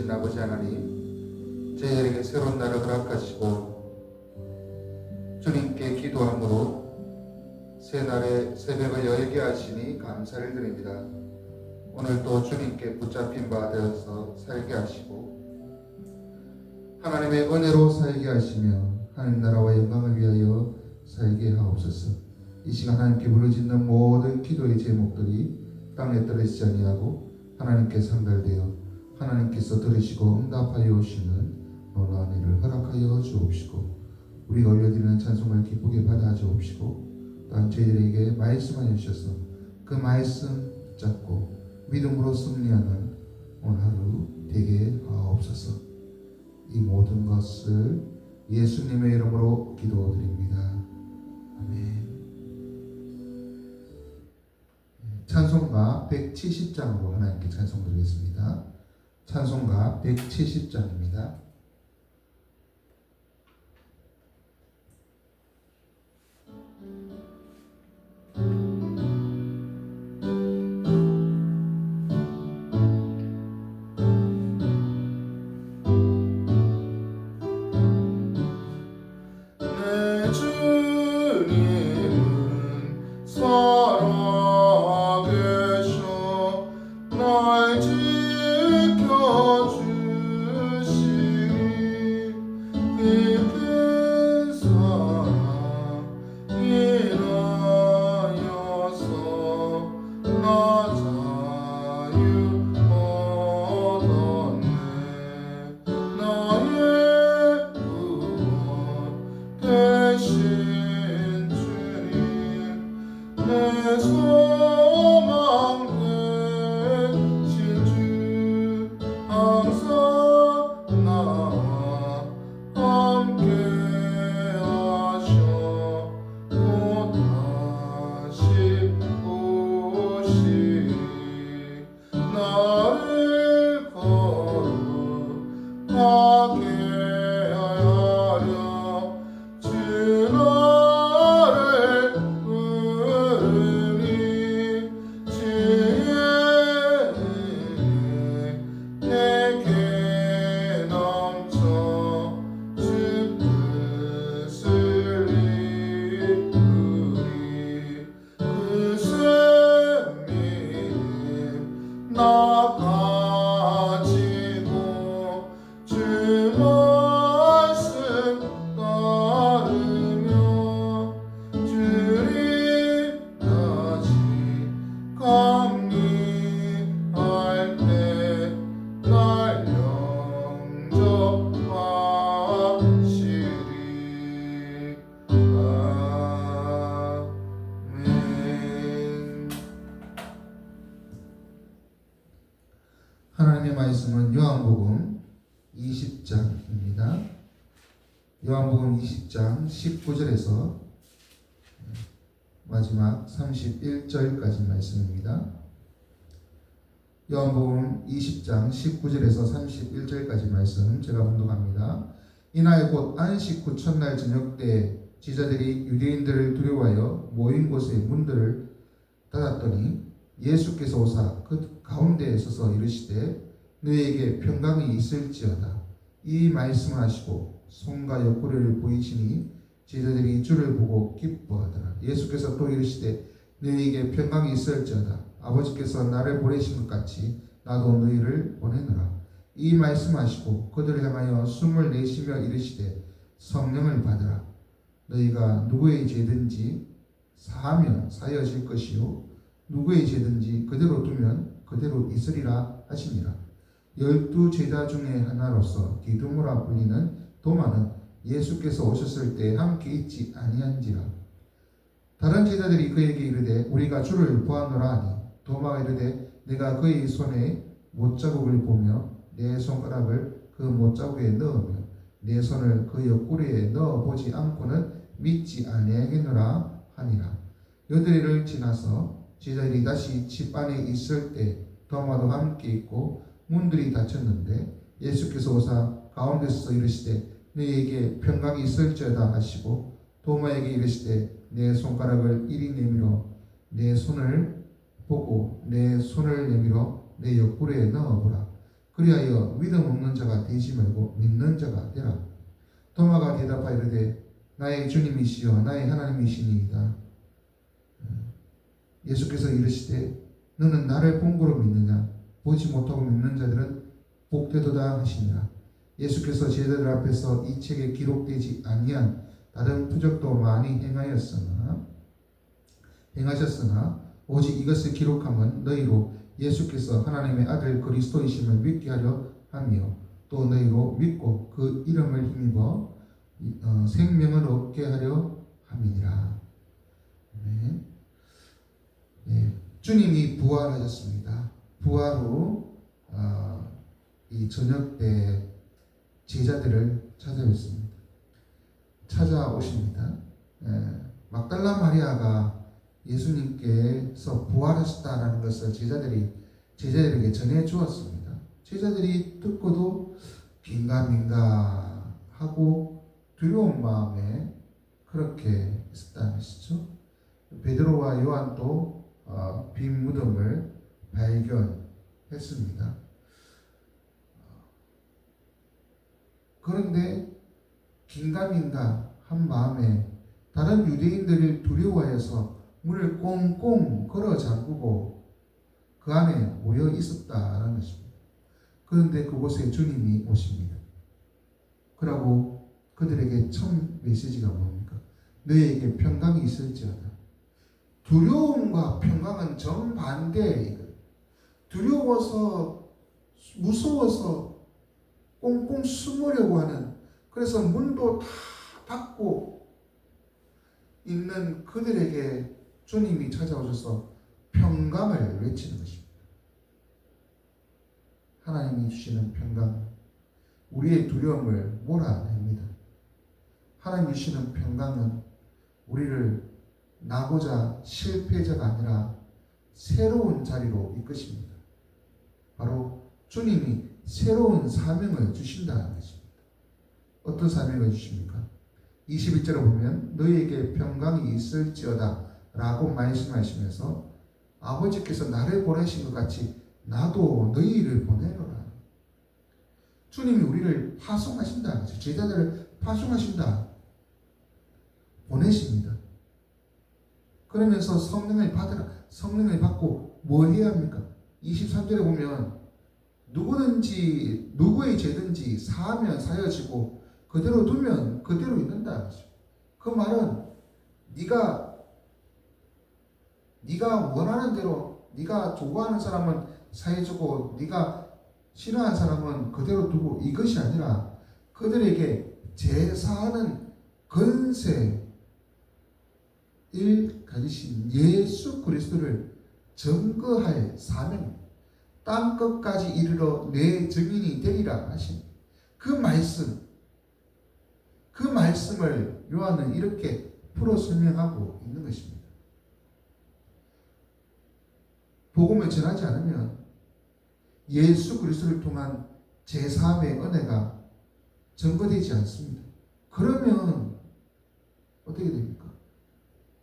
되신 아버지 하나님, 저희에게 새로운 날을 허락하시고 주님께 기도함으로 새날의 새벽을 열게 하시니 감사를 드립니다. 오늘도 주님께 붙잡힌 바 되어서 살게 하시고 하나님의 은혜로 살게 하시며 하나님 나라와 영광을 위하여 살게 하옵소서. 이 시간 하나님께 부르짖는 모든 기도의 제목들이 땅에 떨어지지 아니하고 하나님께 상달되어 하나님께서 들으시고 응답하여 오시는 놀라운 일을 허락하여 주옵시고 우리가 올려드리는 찬송을 기쁘게 받아 주옵시고 또한 저희들에게 말씀하여 주셔서 그 말씀 붙잡고 믿음으로 승리하는 오늘 하루 되게 하옵소서. 이 모든 것을 예수님의 이름으로 기도드립니다. 아멘. 찬송가 170장으로 하나님께 찬송 드리겠습니다. 찬송가 170장입니다. 하나님의 말씀은 요한복음 20장입니다. 요한복음 20장 19절에서 마지막 31절까지 말씀입니다. 요한복음 20장 19절에서 31절까지 말씀 제가 봉독합니다. 이날 곧 안식 후 첫날 저녁 때 제자들이 유대인들을 두려워하여 모인 곳의 문들을 닫았더니 예수께서 오사 그 가운데에 서서 이르시되 너희에게 평강이 있을지어다. 이 말씀을 하시고 손과 옆구리를 보이시니 제자들이 주를 보고 기뻐하더라. 예수께서 또 이르시되 너희에게 평강이 있을지어다. 아버지께서 나를 보내신 것 같이 나도 너희를 보내노라. 이 말씀하시고 그들을 향하여 숨을 내쉬며 이르시되 성령을 받으라. 너희가 누구의 죄든지 사하면 사여질 것이요 누구의 죄든지 그대로 두면 그대로 있으리라 하시니라. 12 제자 중에 하나로서 디두모라 불리는 도마는 예수께서 오셨을 때 함께 있지 아니한지라. 다른 제자들이 그에게 이르되 우리가 주를 보았노라 하니 도마가 이르되 내가 그의 손에 못자국을 보며 내 손가락을 그 못자국에 넣으며 내 손을 그 옆구리에 넣어보지 않고는 믿지 아니하겠노라 하니라. 여드레를 지나서 제자들이 다시 집 안에 있을 때 도마도 함께 있고 문들이 닫혔는데 예수께서 오사 가운데 서서 이르시되 너희에게 평강이 있을지어다 하시고 도마에게 이르시되 내 손가락을 이리 내밀어 내 손을 보고 내 손을 내밀어 내 옆구리에 넣어보라. 그리하여 믿음 없는 자가 되지 말고 믿는 자가 되라. 도마가 대답하여 이르되 나의 주님이시여 나의 하나님이시니이다. 예수께서 이르시되 너는 나를 본고로 믿느냐? 보지 못하고 믿는 자들은 복되도다 하시니라. 예수께서 제자들 앞에서 이 책에 기록되지 아니한 다른 표적도 많이 행하셨으나 오직 이것을 기록함은 너희로 예수께서 하나님의 아들 그리스도이심을 믿게 하려 하며 또 너희로 믿고 그 이름을 힘입어 생명을 얻게 하려 함이니라. 네. 네. 주님이 부활하셨습니다. 부활 후 이 저녁 때 제자들을 찾아오십니다. 막달라 마리아가 예수님께서 부활하셨다라는 것을 제자들에게 전해 주었습니다. 제자들이 듣고도 긴가민가 하고 두려운 마음에 그렇게 있었다는 것이죠. 베드로와 요한도 빈 무덤을 발견했습니다. 그런데 긴가민가 한 마음에 다른 유대인들을 두려워해서 문을 꽁꽁 걸어 잠그고 그 안에 모여 있었다는 것입니다. 그런데 그곳에 주님이 오십니다. 그러고 그들에게 첫 메시지가 뭡니까? 너희에게 평강이 있을지어다. 두려움과 평강은 정반대예요. 두려워서 무서워서 꽁꽁 숨으려고 하는, 그래서 문도 다 닫고 있는 그들에게 주님이 찾아오셔서 평강을 외치는 것입니다. 하나님이 주시는 평강, 우리의 두려움을 몰아냅니다. 하나님이 주시는 평강은 우리를 나고자 실패자가 아니라 새로운 자리로 이끄십니다. 바로 주님이 새로운 사명을 주신다는 것입니다. 어떤 사명을 주십니까? 21절을 보면 너희에게 평강이 있을지어다 라고 말씀하시면서 아버지께서 나를 보내신 것 같이 나도 너희를 보내노라. 주님이 우리를 파송하신다는 거죠. 제자들을 파송하신다. 보내십니다. 그러면서 성령을 받으라. 성령을 받고 뭘 해야 합니까? 23절에 보면 누구든지 누구의 죄든지 사하면 사여지고 그대로 두면 그대로 있는다. 그 말은 네가 원하는 대로, 네가 좋아하는 사람은 사해주고 네가 싫어하는 사람은 그대로 두고, 이것이 아니라 그들에게 제사하는 권세를 가지신 예수 그리스도를 증거할 사명, 땅 끝까지 이르러 내 증인이 되리라 하신 그 말씀을 요한은 이렇게 풀어 설명하고 있는 것입니다. 복음을 전하지 않으면 예수 그리스도를 통한 제3의 은혜가 증거되지 않습니다. 그러면 어떻게 됩니까?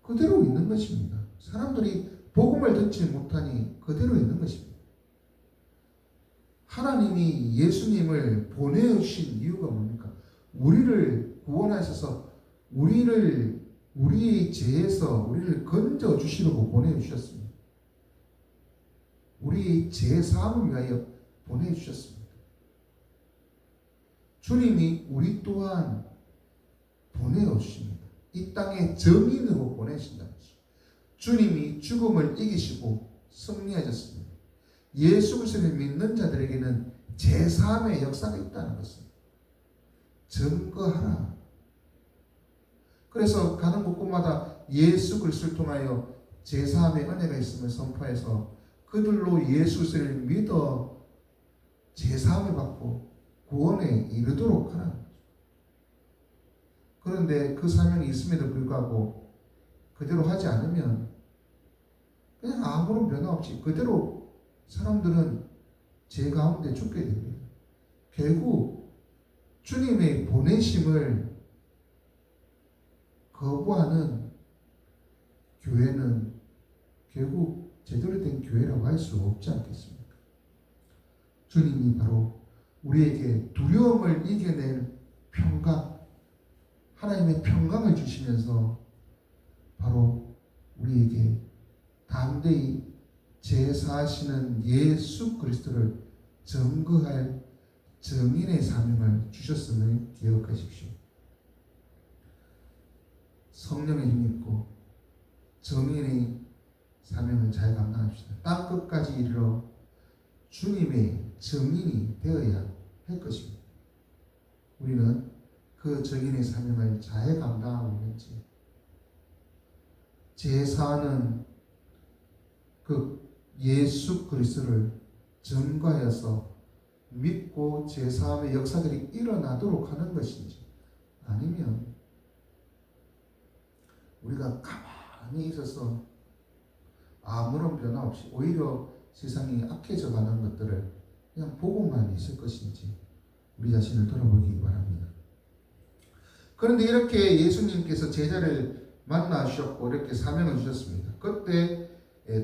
그대로 있는 것입니다. 사람들이 복음을 듣지 못하니 그대로 있는 것입니다. 하나님이 예수님을 보내주신 이유가 뭡니까? 우리를 구원하셔서 우리의 죄에서 우리를 건져 주시려고 보내주셨습니다. 우리의 죄 사함을 위하여 보내주셨습니다. 주님이 우리 또한 보내주십니다. 이 땅에 증인으로 보내신다는 것이죠. 주님이 죽음을 이기시고 승리하셨습니다. 예수 그리스도를 믿는 자들에게는 제3의 역사가 있다는 것을 증거하라. 그래서 가는 곳곳마다 예수 그리스도를 통하여 제3의 은혜가 있음을 선포해서 그들로 예수 그리스도를 믿어 제3을 받고 구원에 이르도록 하라는 거죠. 그런데 그 사명이 있음에도 불구하고 그대로 하지 않으면 그냥 아무런 변화 없이 그대로 사람들은 죄 가운데 죽게 됩니다. 결국 주님의 보내심을 거부하는 교회는 결국 제대로 된 교회라고 할 수 없지 않겠습니까? 주님이 바로 우리에게 두려움을 이겨낼 평강, 하나님의 평강을 주시면서 바로 우리에게 담대히 제사하시는 예수 그리스도를 증거할 증인의 사명을 주셨음을 기억하십시오. 성령의 힘입고 증인의 사명을 잘 감당합시다. 땅 끝까지 이르러 주님의 증인이 되어야 할 것입니다. 우리는 그 증인의 사명을 잘 감당하고 있는지, 제사는 그 예수 그리스도를 증거하여서 믿고 제사함의 역사들이 일어나도록 하는 것인지, 아니면 우리가 가만히 있어서 아무런 변화 없이 오히려 세상이 악해져 가는 것들을 그냥 보고만 있을 것인지 우리 자신을 돌아보기 바랍니다. 그런데 이렇게 예수님께서 제자를 만나주셨고 이렇게 사명을 주셨습니다. 그때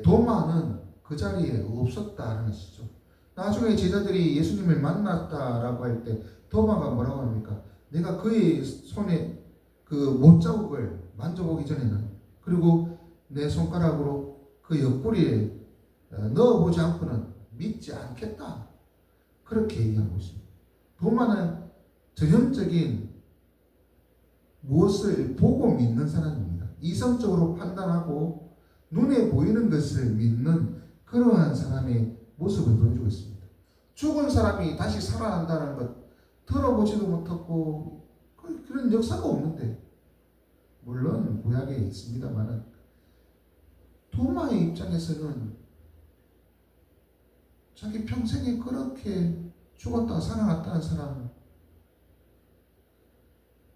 도마는 그 자리에 없었다는 것이죠. 나중에 제자들이 예수님을 만났다라고 할 때 도마가 뭐라고 합니까? 내가 그의 손에 그 못자국을 만져보기 전에는, 그리고 내 손가락으로 그 옆구리에 넣어보지 않고는 믿지 않겠다. 그렇게 얘기하고 있습니다. 도마는 전형적인 무엇을 보고 믿는 사람입니다. 이성적으로 판단하고 눈에 보이는 것을 믿는 그러한 사람의 모습을 보여주고 있습니다. 죽은 사람이 다시 살아난다는 것 들어보지도 못했고 그런 역사가 없는데, 물론 구약에 있습니다만 도마의 입장에서는 자기 평생에 그렇게 죽었다 살아났다는 사람,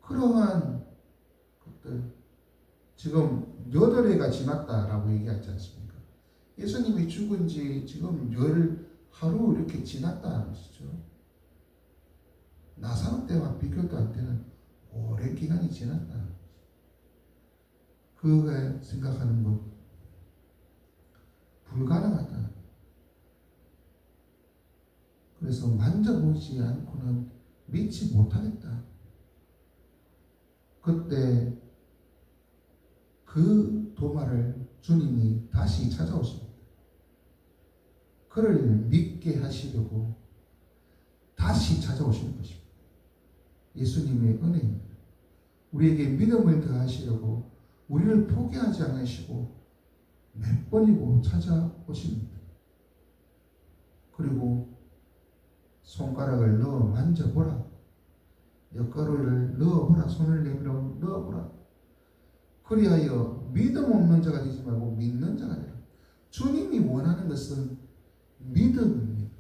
그러한 것들 지금 8해가 지났다라고 얘기하지 않습니까? 예수님이 죽은 지 지금 하루 이렇게 지났다는 것이죠. 나사로 때와 비교도 안 되는 오랜 기간이 지났다는 것이죠. 그가 생각하는 것 불가능하다. 그래서 만져보지 않고는 믿지 못하겠다. 그때 그 도마를 주님이 다시 찾아오십니다. 그를 믿게 하시려고 다시 찾아오시는 것입니다. 예수님의 은혜입니다. 우리에게 믿음을 더하시려고 우리를 포기하지 않으시고 몇 번이고 찾아오십니다. 그리고 손가락을 넣어 만져보라. 옆가루를 넣어보라. 손을 내밀어 넣어보라. 그리하여 믿음 없는 자가 되지 말고 믿는 자가 되라. 주님이 원하는 것은 믿음입니다.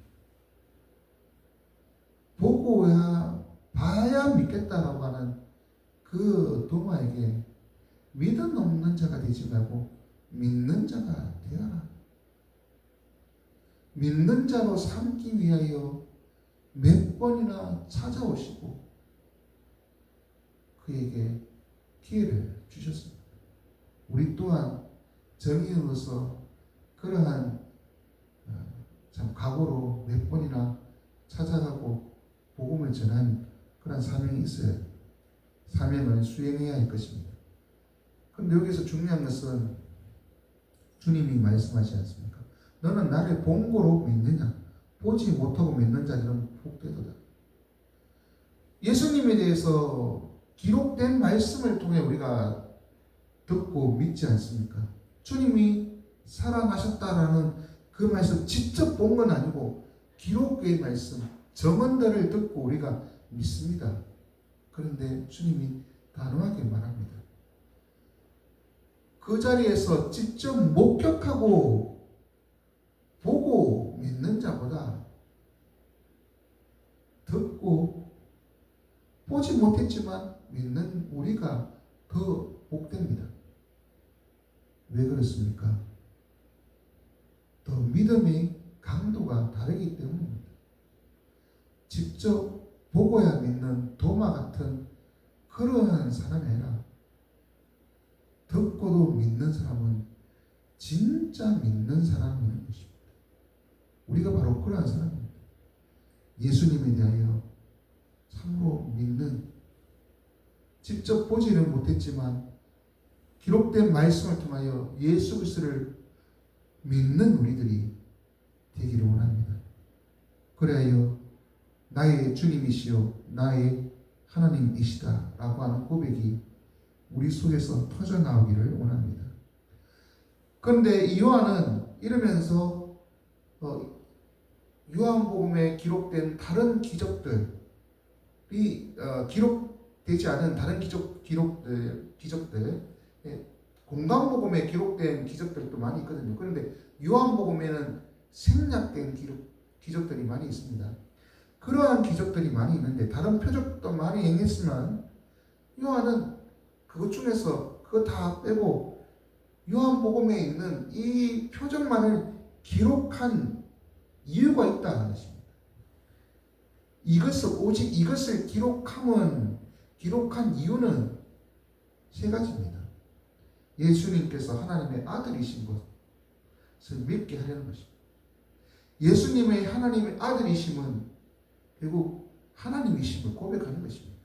보고 봐야 믿겠다라고 하는 그 도마에게 믿음 없는 자가 되지 말고 믿는 자가 되어라. 믿는 자로 삼기 위하여 몇 번이나 찾아오시고 그에게 기회를 주셨습니다. 우리 또한 정의로서 그러한 참 각오로 몇 번이나 찾아가고 복음을 전한 그런 사명이 있어야 사명을 수행해야 할 것입니다. 그런데 여기서 중요한 것은 주님이 말씀하시지 않습니까? 너는 나를 본고로 믿느냐? 보지 못하고 믿는 자들은 복되도다. 예수님에 대해서 기록된 말씀을 통해 우리가 듣고 믿지 않습니까? 주님이 살아나셨다라는 그 말씀 직접 본 건 아니고 기록의 말씀, 정언들을 듣고 우리가 믿습니다. 그런데 주님이 단호하게 말합니다. 그 자리에서 직접 목격하고 보고 믿는 자보다 듣고 보지 못했지만 믿는 우리가 더 복됩니다. 왜 그렇습니까? 더 믿음의 강도가 다르기 때문입니다. 직접 보고야 믿는 도마 같은 그러한 사람이 아니라 듣고도 믿는 사람은 진짜 믿는 사람인 것입니다. 우리가 바로 그러한 사람입니다. 예수님에 대하여 참으로 믿는, 직접 보지는 못했지만 기록된 말씀을 통하여 예수 그리스도를 믿는 우리들이 되기를 원합니다. 그래야 나의 주님이시요 나의 하나님이시다 라고 하는 고백이 우리 속에서 터져나오기를 원합니다. 그런데 이 요한은 이러면서 요한복음에 기록된 다른 기적들이 기록되지 않은 다른 기적들, 공간복음에 기록된 기적들도 많이 있거든요. 그런데 요한복음에는 생략된 기적들이 많이 있습니다. 그러한 기적들이 많이 있는데 다른 표적도 많이 행했지만 요한은 그것 중에서 그거 다 빼고 요한복음에 있는 이 표적만을 기록한 이유가 있다는 것입니다. 오직 이것을 기록한 이유는 세 가지입니다. 예수님께서 하나님의 아들이신 것을 믿게 하려는 것입니다. 예수님의 하나님의 아들이심은 결국 하나님이심을 고백하는 것입니다.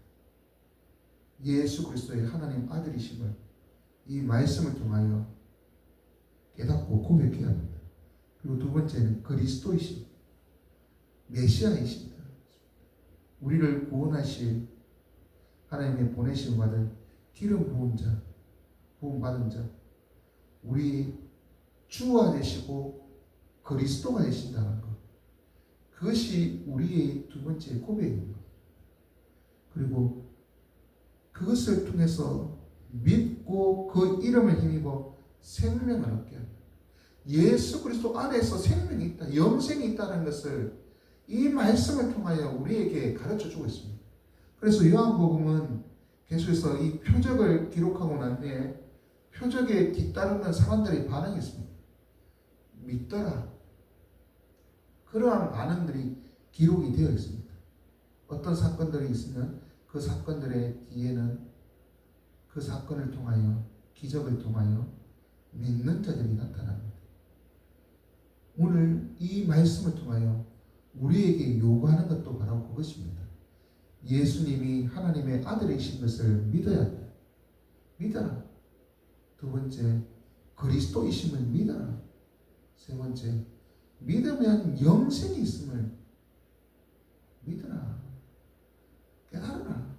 예수 그리스도의 하나님 아들이심을 이 말씀을 통하여 깨닫고 고백해야 합니다. 그리고 두 번째는 그리스도이심, 메시아이십니다. 우리를 구원하실 하나님의 보내심을 받은 기름 부음 받은 자, 우리 주가 되시고 그리스도가 되신다는 것, 그것이 우리의 두 번째 고백입니다. 그리고 그것을 통해서 믿고 그 이름을 힘입어 생명을 얻게 합니다. 예수 그리스도 안에서 생명이 있다, 영생이 있다는 것을 이 말씀을 통하여 우리에게 가르쳐 주고 있습니다. 그래서 요한복음은 계속해서 이 표적을 기록하고 난 뒤에 표적에 뒤따르는 사람들의 반응이 있습니다. 믿더라. 그러한 반응들이 기록이 되어 있습니다. 어떤 사건들이 있으면 그 사건들의 뒤에는 그 사건을 통하여, 기적을 통하여 믿는 자들이 나타납니다. 오늘 이 말씀을 통하여 우리에게 요구하는 것도 바로 그것입니다. 예수님이 하나님의 아들이신 것을 믿어야 한다. 믿어라. 두 번째, 그리스도이심을 믿어라. 세 번째, 믿으면 영생이 있음을 믿어라. 깨달아라.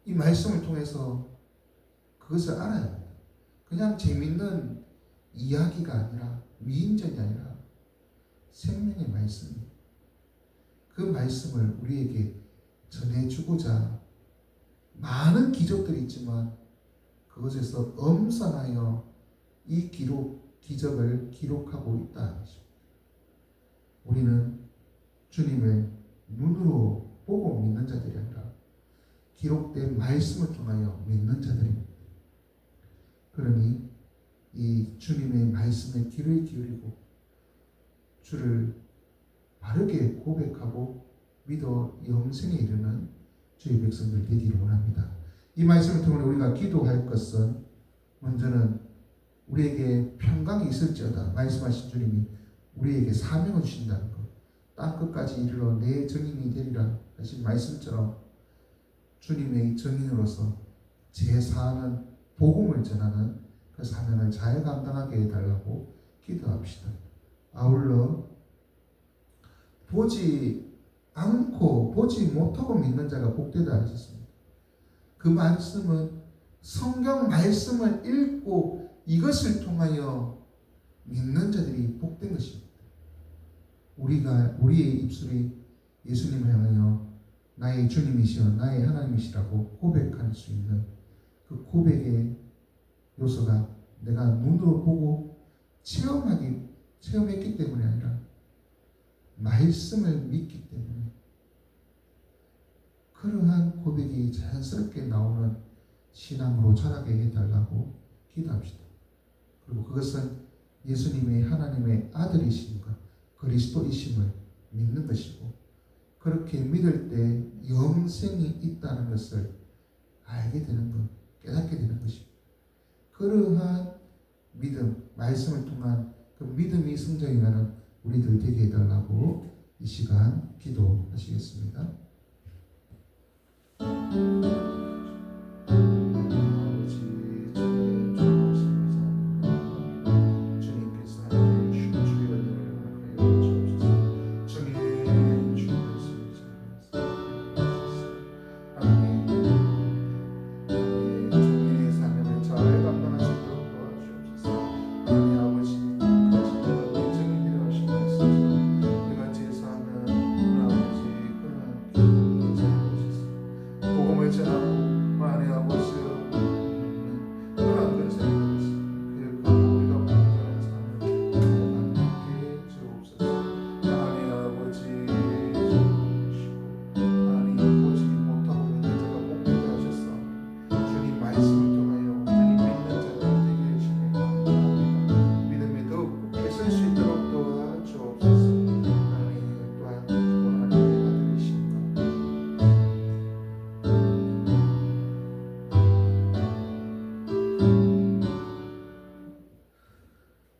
이 말씀을 통해서 그것을 알아야 합니다. 그냥 재밌는 이야기가 아니라, 위인전이 아니라 생명의 말씀, 그 말씀을 우리에게 전해주고자 많은 기적들이 있지만 그것에서 엄선하여 이 기적을 기록하고 있다는 것입니다. 우리는 주님을 눈으로 보고 믿는 자들이 아니라 기록된 말씀을 통하여 믿는 자들입니다. 그러니 이 주님의 말씀에 귀를 기울이고 주를 바르게 고백하고 믿어 영생에 이르는 주의 백성들 되기를 원합니다. 이 말씀을 통해 우리가 기도할 것은 먼저는 우리에게 평강이 있을지어다 말씀하신 주님이 우리에게 사명을 주신다는 것, 땅끝까지 이르러 내 증인이 되리라 하신 말씀처럼 주님의 증인으로서 제사하는 복음을 전하는 그 사명을 잘 감당하게 해달라고 기도합시다. 아울러 보지 않고 보지 못하고 믿는 자가 복되다 하셨습니다. 그 말씀은 성경 말씀을 읽고 이것을 통하여 믿는 자들이 복된 것입니다. 우리의 입술이 예수님을 향하여 나의 주님이시여 나의 하나님이시라고 고백할 수 있는 그 고백의 요소가 내가 눈으로 보고 체험했기 때문이 아니라 말씀을 믿기 때문에 그러한 고백이 자연스럽게 나오는 신앙으로 자라게 해달라고 기도합시다. 그리고 그것은 예수님의 하나님의 아들이심과 그리스도이심을 믿는 것이고 그렇게 믿을 때 영생이 있다는 것을 알게 되는 것, 깨닫게 되는 것입니다. 그러한 믿음, 말씀을 통한 그 믿음이 성장하는 우리들 되게 해달라고 이 시간 기도하시겠습니다.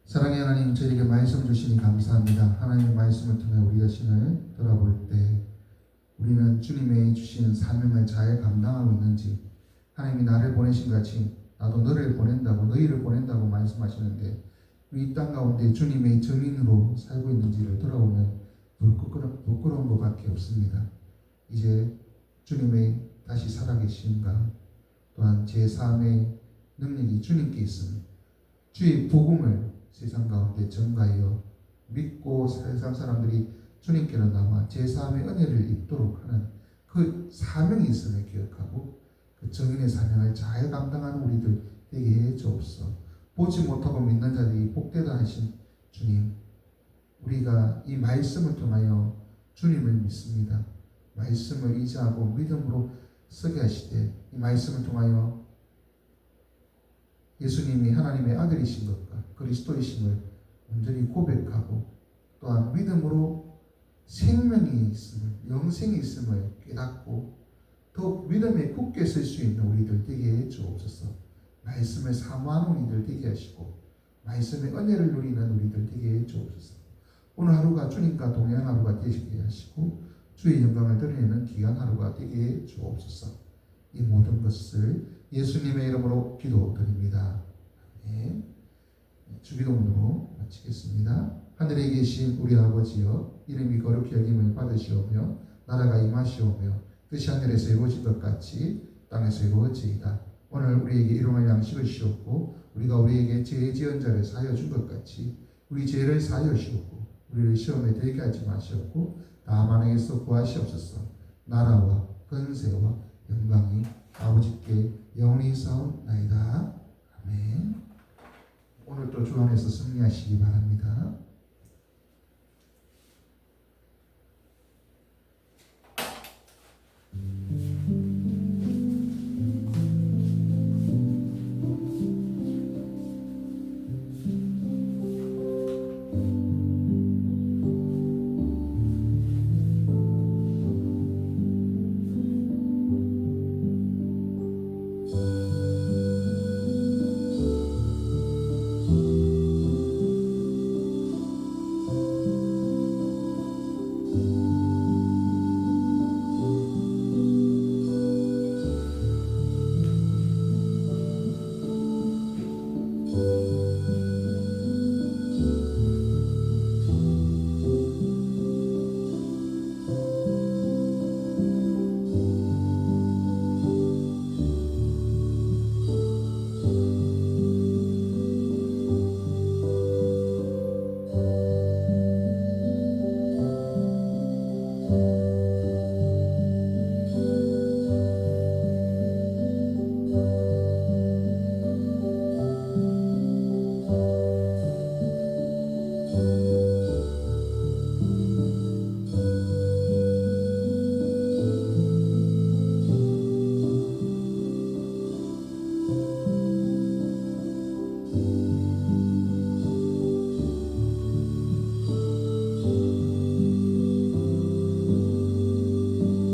사랑의 하나님, 저에게 말씀 주시니 감사합니다. 하나님의 말씀을 통해 우리 자신을 돌아볼 때 우리는 주님의 주신 사명을 잘 감당하고 있는지, 하나님이 나를 보내신 같이 나도 너희를 보낸다고 말씀하시는데 우리 이 땅 가운데 주님의 증인으로 살고 있는지를 돌아보면 부끄러운 것밖에 없습니다. 이제 주님의 다시 살아계신가, 또한 제 삶의 능력이 주님께 있음, 주의 복음을 세상 가운데 전가하여 믿고 세상 사람들이 주님께로 나와 제 삶의 은혜를 입도록 하는 그 사명이 있음을 기억하고 그 정인의 사명을 잘 감당하는 우리들 되게 해 주옵소서. 보지 못하고 믿는 자들이 복되다 하신 주님, 우리가 이 말씀을 통하여 주님을 믿습니다. 말씀을 의지하고 믿음으로 서게 하시되 이 말씀을 통하여 예수님이 하나님의 아들이신 것과 그리스도이심을 온전히 고백하고 또한 믿음으로 생명이 있음을, 영생이 있음을 깨닫고 더욱 믿음에 굳게 설 수 있는 우리들 되게 해 주옵소서. 말씀을 사모하는 우리들 되게 하시고 말씀의 은혜를 누리는 우리들 되게 해 주옵소서. 오늘 하루가 주님과 동행한 하루가 되시게 하시고 주의 영광을 드러내는 귀한 하루가 되게 해 주옵소서. 이 모든 것을 예수님의 이름으로 기도드립니다. 아멘. 주기도문으로 마치겠습니다. 하늘에 계신 우리 아버지여, 이름이 거룩히 여김을 받으시오며 나라가 임하시오며 뜻이 하늘에서 이루어진 것 같이 땅에서 이루어지이다. 오늘 우리에게 일용할 양식을 주옵고 우리가 우리에게 죄 지은 자를 사하여 준 것 같이 우리 죄를 사하여 주옵고 우리를 시험에 들게 하지 마시옵고 다만 행에서 구하시옵소서. 나라와 권세와 영광이 아버지께 영원히 있사옵나이다. 아멘. 오늘도 주 안에서 승리하시기 바랍니다.